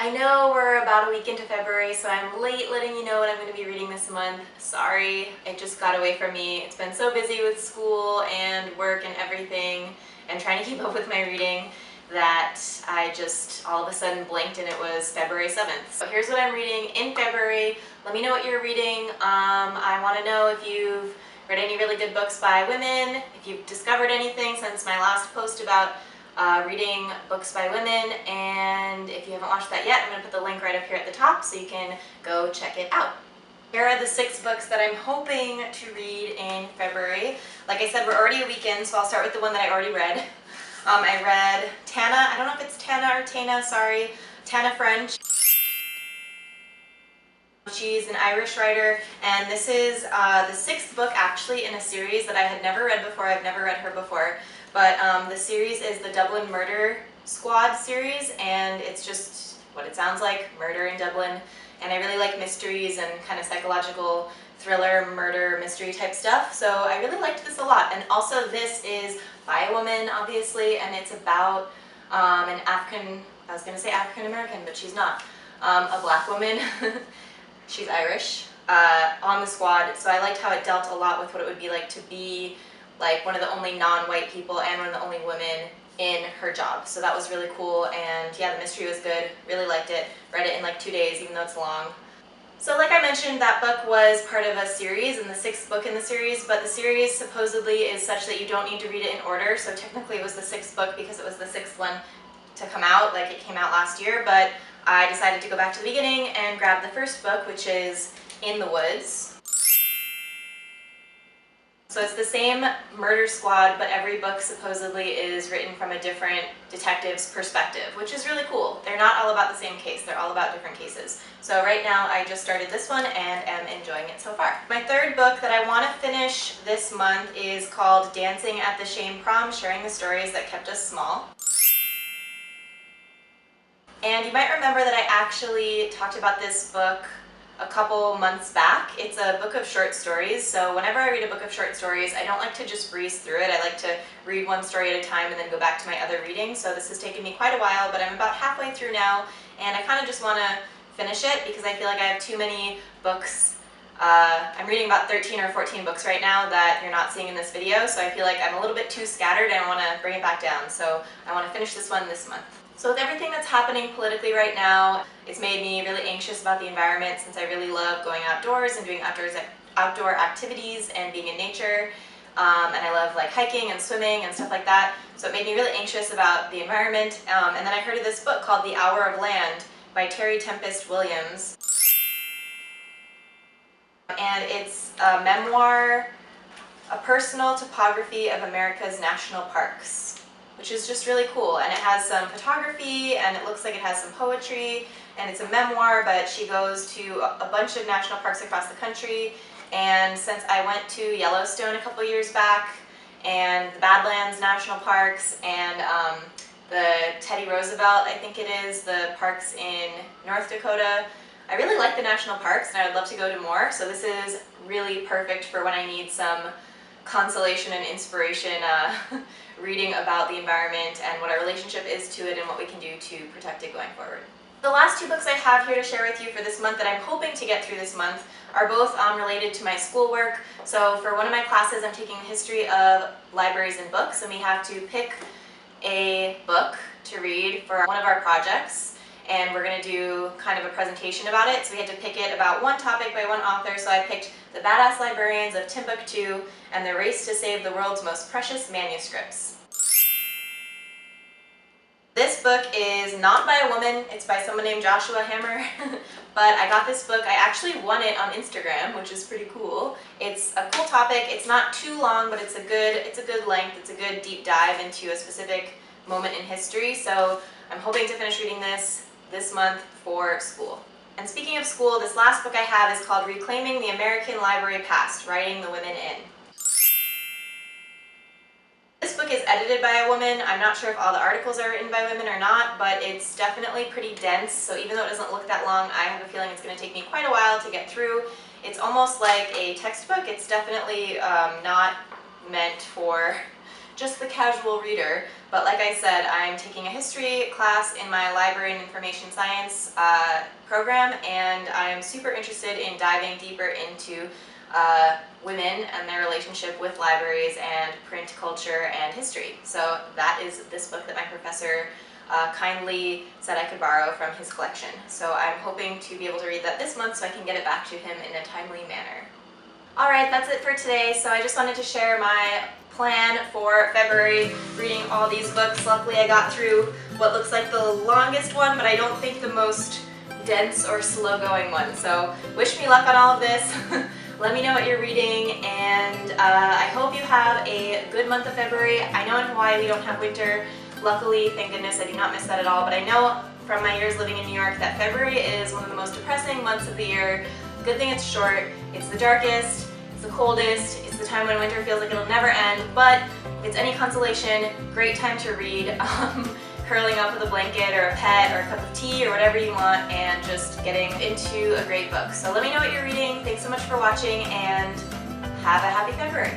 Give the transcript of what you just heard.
I know we're about a week into February, so I'm late letting you know what I'm going to be reading this month. Sorry, it just got away from me. It's been so busy with school and work and everything and trying to keep up with my reading that I just all of a sudden blinked and it was February 7th. So here's what I'm reading in February. Let me know what you're reading. I want to know if you've read any really good books by women, if you've discovered anything since my last post about reading books by women, and if you haven't watched that yet, I'm going to put the link right up here at the top so you can go check it out. Here are the 6 books that I'm hoping to read in February. Like I said, we're already a weekend, so I'll start with the one that I already read. I read Tana, I don't know if it's Tana or Tana, sorry, Tana French. She's an Irish writer, and this is the 6th book actually in a series that I had never read before. I've never read her before, but the series is the Dublin Murder Squad series, and it's just what it sounds like, murder in Dublin. And I really like mysteries and kind of psychological thriller, murder, mystery type stuff, so I really liked this a lot. And also this is by a woman, obviously, and it's about an African, I was going to say African American, but she's not, a black woman. She's Irish, on the squad, so I liked how it dealt a lot with what it would be like to be like one of the only non-white people and one of the only women in her job. So that was really cool, and yeah, the mystery was good, really liked it, read it in like 2 days even though it's long. So like I mentioned, that book was part of a series and the 6th book in the series, but the series supposedly is such that you don't need to read it in order, so technically it was the 6th book because it was the 6th one to come out, like it came out last year, but I decided to go back to the beginning and grab the first book, which is In the Woods. So it's the same murder squad, but every book supposedly is written from a different detective's perspective, which is really cool. They're not all about the same case, they're all about different cases. So right now I just started this one and am enjoying it so far. My 3rd book that I want to finish this month is called Dancing at the Shame Prom, Sharing the Stories That Kept Us Small. And you might remember that I actually talked about this book a couple months back. It's a book of short stories, so whenever I read a book of short stories, I don't like to just breeze through it. I like to read one story at a time and then go back to my other reading, so this has taken me quite a while, but I'm about halfway through now, and I kind of just want to finish it because I feel like I have too many books. I'm reading about 13 or 14 books right now that you're not seeing in this video, so I feel like I'm a little bit too scattered and I want to bring it back down, so I want to finish this one this month. So with everything that's happening politically right now, it's made me really anxious about the environment since I really love going outdoors and doing outdoor activities and being in nature. And I love like hiking and swimming and stuff like that. So it made me really anxious about the environment. And then I heard of this book called The Hour of Land by Terry Tempest Williams. And it's a memoir, a personal topography of America's national parks, which is just really cool, and it has some photography and it looks like it has some poetry, and it's a memoir, but she goes to a bunch of national parks across the country. And since I went to Yellowstone a couple years back and the Badlands National Parks and the Teddy Roosevelt, I think it is, the parks in North Dakota, I really like the national parks and I would love to go to more, so this is really perfect for when I need some consolation and inspiration reading about the environment and what our relationship is to it and what we can do to protect it going forward. The last 2 books I have here to share with you for this month that I'm hoping to get through this month are both related to my schoolwork. So for one of my classes I'm taking the history of libraries and books, and we have to pick a book to read for one of our projects. And we're going to do kind of a presentation about it. So we had to pick it about one topic by one author, so I picked The Badass Librarians of Timbuktu and The Race to Save the World's Most Precious Manuscripts. This book is not by a woman, it's by someone named Joshua Hammer, but I got this book, I actually won it on Instagram, which is pretty cool. It's a cool topic, it's not too long, but it's a good length, it's a good deep dive into a specific moment in history, so I'm hoping to finish reading this month for school. And speaking of school, this last book I have is called Reclaiming the American Library Past, Writing the Women In. This book is edited by a woman. I'm not sure if all the articles are written by women or not, but it's definitely pretty dense, so even though it doesn't look that long, I have a feeling it's going to take me quite a while to get through. It's almost like a textbook. It's definitely not meant for just the casual reader. But like I said, I'm taking a history class in my library and information science program, and I'm super interested in diving deeper into women and their relationship with libraries and print culture and history. So that is this book that my professor kindly said I could borrow from his collection. So I'm hoping to be able to read that this month so I can get it back to him in a timely manner. Alright, that's it for today. So I just wanted to share my plan for February, reading all these books. Luckily I got through what looks like the longest one, but I don't think the most dense or slow-going one. So wish me luck on all of this. Let me know what you're reading, and I hope you have a good month of February. I know in Hawaii we don't have winter. Luckily, thank goodness, I do not miss that at all, but I know from my years living in New York that February is one of the most depressing months of the year. Good thing it's short, it's the darkest, it's the coldest, it's the time when winter feels like it'll never end, but if it's any consolation, great time to read. Curling up with a blanket or a pet or a cup of tea or whatever you want, and just getting into a great book. So let me know what you're reading. Thanks so much for watching, and have a happy February.